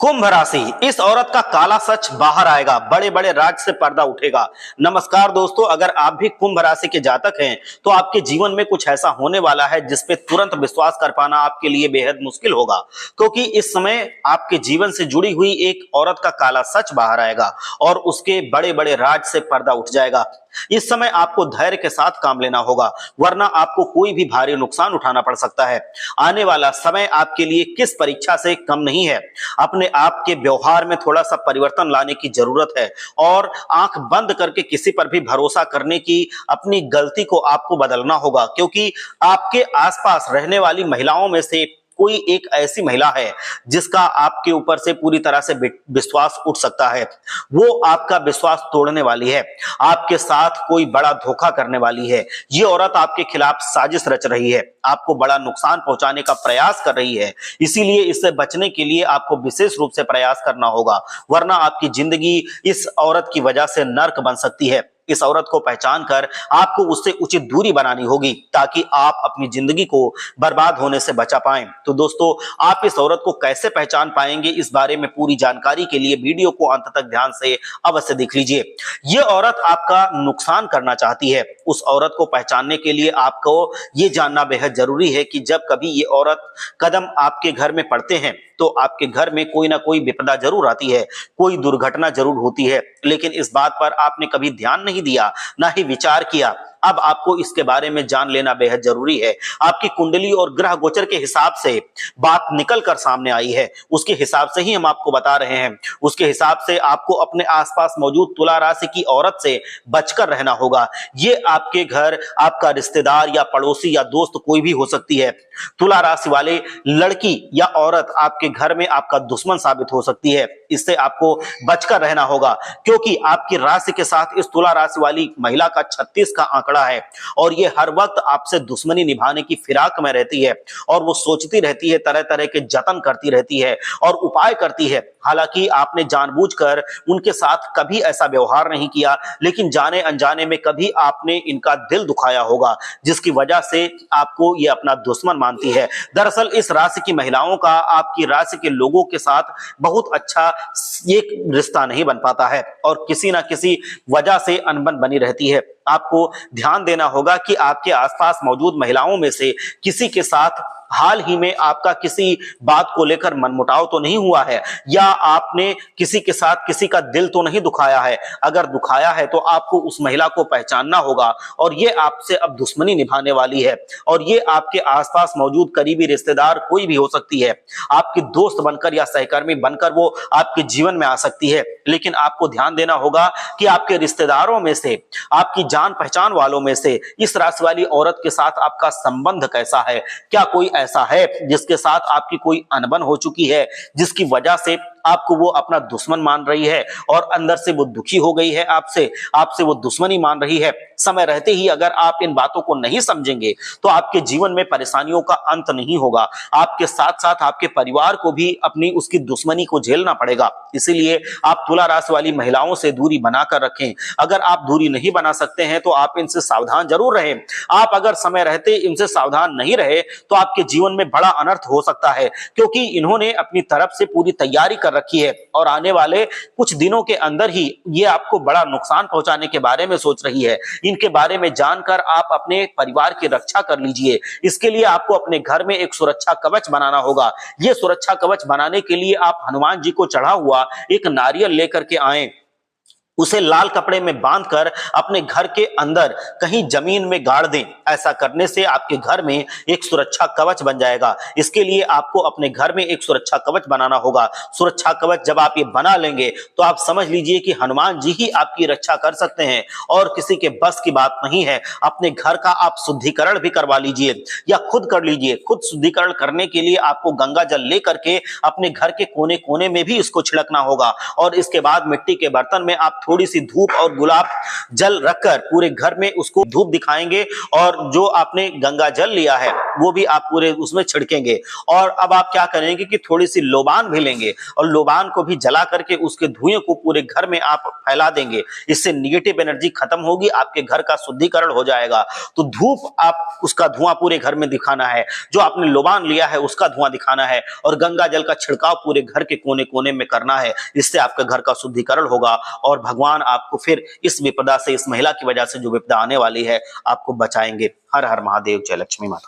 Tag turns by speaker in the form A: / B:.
A: कुंभ राशि, इस औरत का काला सच बाहर आएगा, बड़े बड़े राज से पर्दा उठेगा। नमस्कार दोस्तों, अगर आप भी कुंभ राशि के जातक हैं तो आपके जीवन में कुछ ऐसा होने वाला है जिस पे तुरंत विश्वास कर पाना आपके लिए बेहद मुश्किल होगा, क्योंकि इस समय आपके जीवन से जुड़ी हुई एक औरत का काला सच बाहर आएगा और उसके बड़े बड़े राज से पर्दा उठ जाएगा। इस समय आपको धैर्य के साथ काम लेना होगा, वरना आपको कोई भी भारी नुकसान उठाना पड़ सकता है। आने वाला समय आपके लिए किस परीक्षा से कम नहीं है। अपने आप के व्यवहार में थोड़ा सा परिवर्तन लाने की जरूरत है और आंख बंद करके किसी पर भी भरोसा करने की अपनी गलती को आपको बदलना होगा, क्योंकि आपके आसपास रहने वाली महिलाओं में से कोई एक ऐसी महिला है जिसका आपके ऊपर से पूरी तरह से विश्वास उठ सकता है। वो आपका विश्वास तोड़ने वाली है, आपके साथ कोई बड़ा धोखा करने वाली है। ये औरत आपके खिलाफ साजिश रच रही है, आपको बड़ा नुकसान पहुंचाने का प्रयास कर रही है। इसीलिए इससे बचने के लिए आपको विशेष रूप से प्रयास करना होगा, वरना आपकी जिंदगी इस औरत की वजह से नर्क बन सकती है। इस औरत को पहचान कर आपको उससे उचित दूरी बनानी होगी, ताकि आप अपनी जिंदगी को बर्बाद होने से बचा पाएं। तो दोस्तों, आप इस औरत को कैसे पहचान पाएंगे, इस बारे में पूरी जानकारी के लिए वीडियो को अंत तक ध्यान से अवश्य देख लीजिए। ये औरत आपका नुकसान करना चाहती है। उस औरत को पहचानने के लिए आपको ये जानना बेहद जरूरी है कि जब कभी ये औरत कदम आपके घर में पड़ते हैं तो आपके घर में कोई ना कोई विपदा जरूर आती है, कोई दुर्घटना जरूर होती है, लेकिन इस बात पर आपने कभी ध्यान नहीं दिया, ना ही विचार किया। अब आपको इसके बारे में जान लेना बेहद जरूरी है। आपकी कुंडली और ग्रह गोचर के हिसाब से बात निकल कर सामने आई है, उसके हिसाब से ही हम आपको बता रहे हैं। उसके हिसाब से आपको अपने आसपास मौजूद तुला राशि की औरत से बचकर रहना होगा। ये आपके घर, आपका रिश्तेदार या पड़ोसी या दोस्त कोई भी हो सकती है। तुला राशि वाले लड़की या औरत आपके घर में आपका दुश्मन साबित हो सकती है। इससे आपको बचकर रहना होगा, क्योंकि आपकी राशि के साथ इस तुला राशि वाली महिला का 36 का आंकड़ा है और ये हर वक्त आपसे दुश्मनी निभाने की फिराक में रहती है और वो सोचती रहती है, तरह तरह के जतन करती रहती है और उपाय करती है। हालांकि आपने जानबूझकर उनके साथ कभी ऐसा व्यवहार नहीं किया, लेकिन जाने अनजाने में कभी आपने इनका दिल दुखाया होगा, जिसकी वजह से आपको ये अपना दुश्मन मानती है। दरअसल इस राशि की महिलाओं का आपकी राशि के लोगों के साथ बहुत अच्छा एक रिश्ता नहीं बन पाता है और किसी ना किसी वजह से अनबन बनी रहती है। आपको ध्यान देना होगा कि आपके आसपास मौजूद महिलाओं में से किसी के साथ हाल ही में आपका किसी बात को लेकर मनमुटाव तो नहीं हुआ है, या आपने किसी के साथ किसी का दिल तो नहीं दुखाया है। अगर दुखाया है तो आपको उस महिला को पहचानना होगा और ये आपसे अब दुश्मनी निभाने वाली है। और ये आपके आसपास मौजूद करीबी रिश्तेदार कोई भी हो सकती है, आपकी दोस्त बनकर या सहकर्मी बनकर वो आपके जीवन में आ सकती है। लेकिन आपको ध्यान देना होगा कि आपके रिश्तेदारों में से, आपकी जान पहचान वालों में से इस राशि वाली औरत के साथ आपका संबंध कैसा है। क्या कोई ऐसा है जिसके साथ आपकी कोई अनबन हो चुकी है, जिसकी वजह से आपको वो अपना दुश्मन मान रही है और अंदर से वो दुखी हो गई है, आपसे वो दुश्मनी मान रही है। समय रहते ही अगर आप इन बातों को नहीं समझेंगे तो आपके जीवन में परेशानियों का अंत नहीं होगा। आपके साथ साथ आपके परिवार को भी अपनी उसकी दुश्मनी को झेलना पड़ेगा। इसीलिए आप तुला राशि वाली महिलाओं से दूरी बनाकर रखें। अगर आप दूरी नहीं बना सकते हैं तो आप इनसे सावधान जरूर रहें। आप अगर समय रहते इनसे सावधान नहीं रहे तो आपके जीवन में बड़ा अनर्थ हो सकता है, क्योंकि इन्होंने अपनी तरफ से पूरी तैयारी कर रखी है और आने वाले कुछ दिनों के अंदर ही ये आपको बड़ा नुकसान पहुंचाने के बारे में सोच रही है। इनके बारे में जानकर आप अपने परिवार की रक्षा कर लीजिए। इसके लिए आपको अपने घर में एक सुरक्षा कवच बनाना होगा। ये सुरक्षा कवच बनाने के लिए आप हनुमान जी को चढ़ा हुआ एक नारियल लेकर के आएं, उसे लाल कपड़े में बांधकर अपने घर के अंदर कहीं जमीन में गाड़ दें। ऐसा करने से आपके घर में एक सुरक्षा कवच बन जाएगा। इसके लिए आपको अपने घर में एक सुरक्षा कवच बनाना होगा। सुरक्षा कवच जब आप ये बना लेंगे तो आप समझ लीजिए कि हनुमान जी ही आपकी रक्षा कर सकते हैं और किसी के बस की बात नहीं है। अपने घर का आप शुद्धिकरण भी करवा लीजिए या खुद कर लीजिए। खुद शुद्धिकरण करने के लिए आपको गंगा जल लेकर के अपने घर के कोने कोने में भी इसको छिड़कना होगा और इसके बाद मिट्टी के बर्तन में आप थोड़ी सी धूप और गुलाब जल रखकर पूरे घर में उसको धूप दिखाएंगे और जो आपने गंगा जल लिया है वो भी आप पूरे उसमें छिड़केंगे। और अब आप क्या करेंगे कि थोड़ी सी लोबान भी लेंगे और लोबान को भी जला करके उसके धुएं को पूरे घर में आप फैला देंगे। इससे निगेटिव एनर्जी खत्म होगी, आपके घर का शुद्धिकरण हो जाएगा। तो धूप आप उसका धुआं पूरे घर में दिखाना है, जो आपने लोबान लिया है उसका धुआं दिखाना है और गंगा जल का छिड़काव पूरे घर के कोने कोने में करना है। इससे आपके घर का शुद्धिकरण होगा और भगवान आपको फिर इस विपदा से, इस महिला की वजह से जो विपदा आने वाली है, आपको बचाएंगे। हर हर महादेव, जय लक्ष्मी माता।